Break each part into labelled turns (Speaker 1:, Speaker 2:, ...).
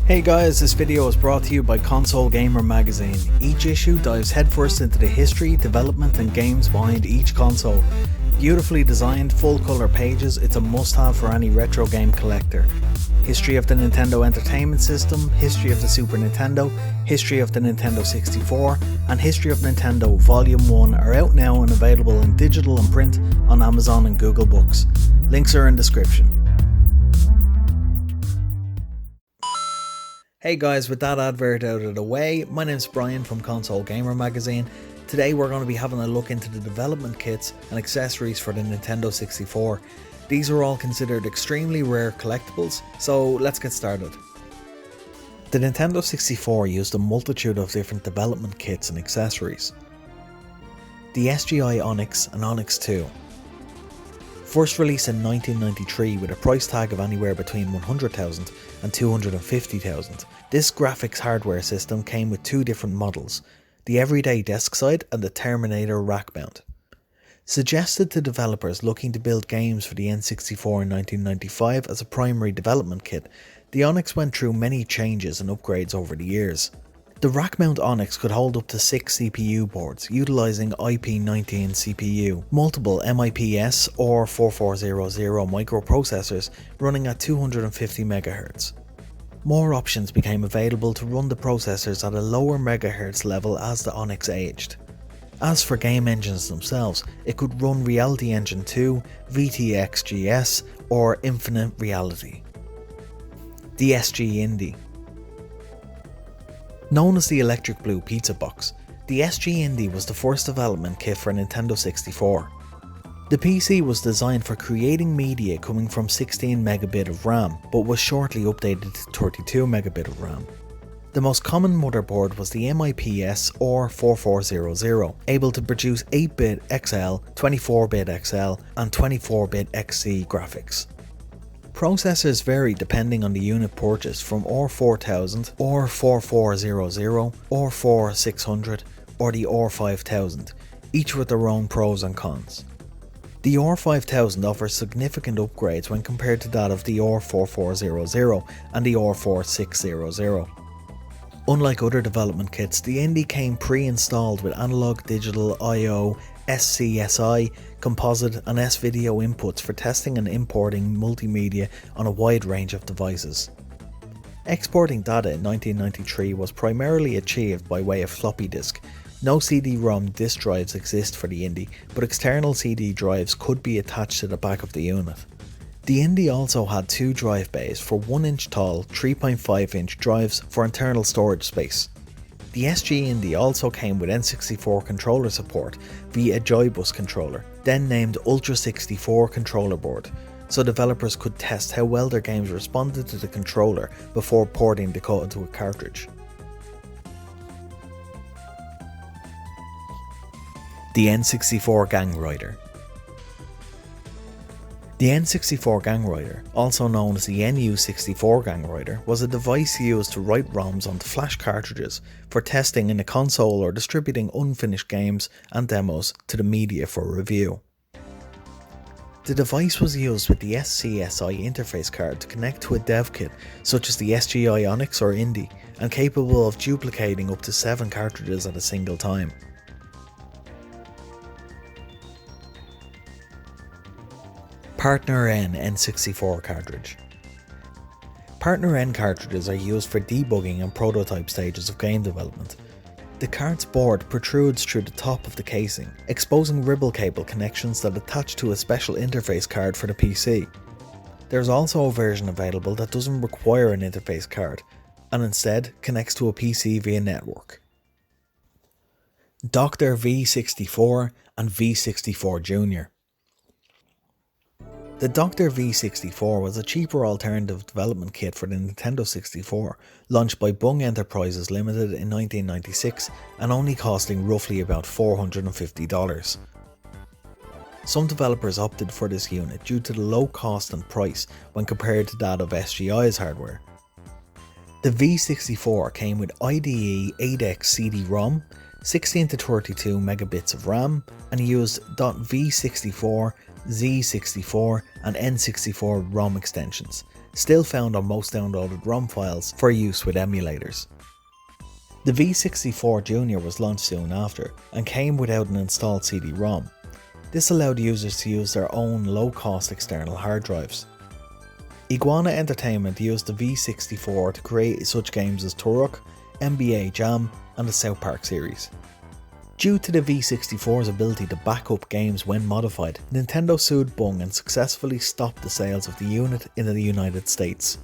Speaker 1: Hey guys, this video is brought to you by Console Gamer magazine. Each issue dives headfirst into the history, development and games behind each console. Beautifully designed, full colour pages, it's a must-have for any retro game collector. History of the Nintendo Entertainment System, history of the Super Nintendo, history of the Nintendo 64, and history of Nintendo Volume 1 are out now and available in digital and print on Amazon and Google Books. Links are in description. Hey guys, with that advert out of the way, my name's Brian from Console Gamer magazine. Today we're going to be having a look into the development kits and accessories for the Nintendo 64. These are all considered extremely rare collectibles, so let's get started. The Nintendo 64 used a multitude of different development kits and accessories. The SGI Onyx and Onyx 2. First released in 1993 with a price tag of anywhere between $100,000 and $250,000. This graphics hardware system came with two different models, the everyday desk side and the Terminator rack mount. Suggested to developers looking to build games for the N64 in 1995 as a primary development kit, the Onyx went through many changes and upgrades over the years. The rack mount Onyx could hold up to 6 CPU boards, utilising IP19 CPU, multiple MIPS or 4400 microprocessors running at 250 MHz. More options became available to run the processors at a lower megahertz level as the Onyx aged. As for game engines themselves, it could run Reality Engine 2, VTX-GS or Infinite Reality. The SG Indy. Known as the Electric Blue Pizza Box, the SG Indy was the first development kit for Nintendo 64. The PC was designed for creating media coming from 16 megabit of RAM, but was shortly updated to 32 megabit of RAM. The most common motherboard was the MIPS or 4400, able to produce 8-bit XL, 24-bit XL and 24-bit XC graphics. Processors vary depending on the unit purchased from R4000, or 4400, or 4600 or the R5000, each with their own pros and cons. The R5000 offers significant upgrades when compared to that of the R4400 and the R4600. Unlike other development kits, the Indy came pre-installed with analog digital I/O, SCSI, composite and S-video inputs for testing and importing multimedia on a wide range of devices. Exporting data in 1993 was primarily achieved by way of floppy disk. No CD-ROM disk drives exist for the Indy, but external CD drives could be attached to the back of the unit. The Indy also had two drive bays for 1-inch tall, 3.5-inch drives for internal storage space. The SG Indy also came with N64 controller support via a Joybus controller, then named Ultra 64 controller board, so developers could test how well their games responded to the controller before porting the code to a cartridge. The N64 Gang Writer. The N64 Gang Writer, also known as the NU64 Gang Writer, was a device used to write ROMs onto flash cartridges for testing in a console or distributing unfinished games and demos to the media for review. The device was used with the SCSI interface card to connect to a dev kit such as the SGI Onyx or Indy, and capable of duplicating up to 7 cartridges at a single time. Partner N N64 cartridge. Partner N cartridges are used for debugging and prototype stages of game development. The card's board protrudes through the top of the casing, exposing ribble cable connections that attach to a special interface card for the PC. There's also a version available that doesn't require an interface card, and instead connects to a PC via network. Dr. V64 and V64 Jr. The Dr. V64 was a cheaper alternative development kit for the Nintendo 64, launched by Bung Enterprises Limited in 1996 and only costing roughly about $450. Some developers opted for this unit due to the low cost and price when compared to that of SGI's hardware. The V64 came with IDE 8X CD-ROM, 16 to 32 megabits of RAM, and used .V64 Z64 and N64 ROM extensions, still found on most downloaded ROM files for use with emulators. The V64 Junior was launched soon after and came without an installed CD-ROM. This allowed users to use their own low-cost external hard drives. Iguana Entertainment used the V64 to create such games as Turok, NBA Jam and the South Park series. Due to the V64's ability to back up games when modified, Nintendo sued Bung and successfully stopped the sales of the unit in the United States.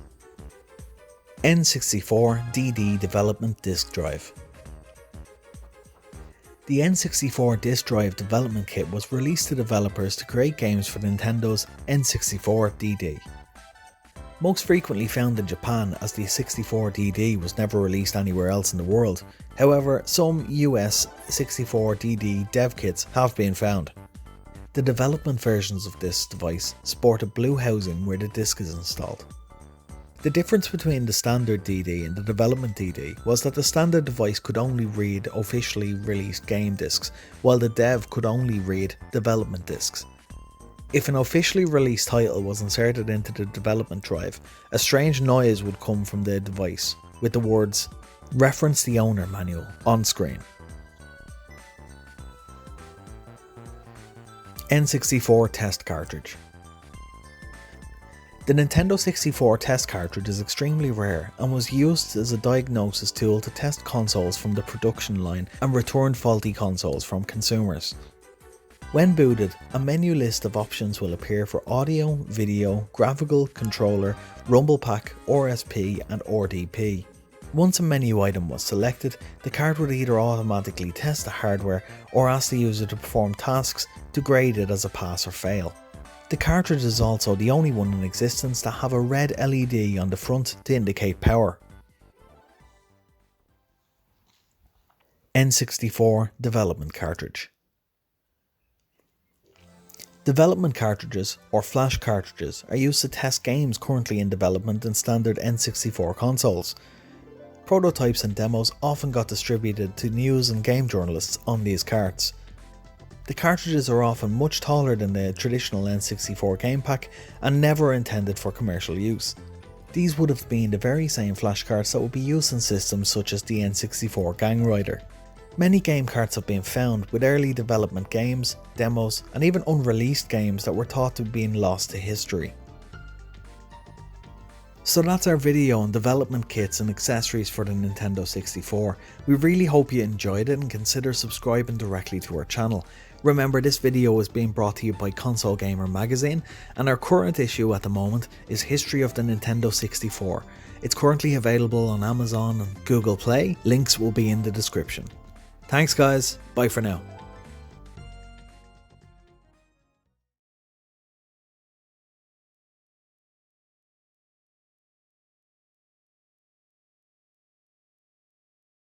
Speaker 1: N64 DD Development Disk Drive. The N64 Disk Drive development kit was released to developers to create games for Nintendo's N64 DD. Most frequently found in Japan, as the 64DD was never released anywhere else in the world. However, some US 64DD dev kits have been found. The development versions of this device sport a blue housing where the disc is installed. The difference between the standard DD and the development DD was that the standard device could only read officially released game discs, while the dev could only read development discs. If an officially released title was inserted into the development drive, a strange noise would come from the device, with the words "Reference the owner manual" on screen. N64 Test Cartridge. The Nintendo 64 test cartridge is extremely rare and was used as a diagnosis tool to test consoles from the production line and return faulty consoles from consumers. When booted, a menu list of options will appear for audio, video, graphical, controller, rumble pack, RSP and RDP. Once a menu item was selected, the card would either automatically test the hardware or ask the user to perform tasks to grade it as a pass or fail. The cartridge is also the only one in existence to have a red LED on the front to indicate power. N64 Development Cartridge. Development cartridges, or flash cartridges, are used to test games currently in development in standard N64 consoles. Prototypes and demos often got distributed to news and game journalists on these carts. The cartridges are often much taller than the traditional N64 game pack and never intended for commercial use. These would have been the very same flash carts that would be used in systems such as the N64 Gang Rider. Many game carts have been found with early development games, demos, and even unreleased games that were thought to have been lost to history. So that's our video on development kits and accessories for the Nintendo 64. We really hope you enjoyed it and consider subscribing directly to our channel. Remember, this video is being brought to you by Console Gamer magazine, and our current issue at the moment is History of the Nintendo 64. It's currently available on Amazon and Google Play. Links will be in the description. Thanks guys, bye for now.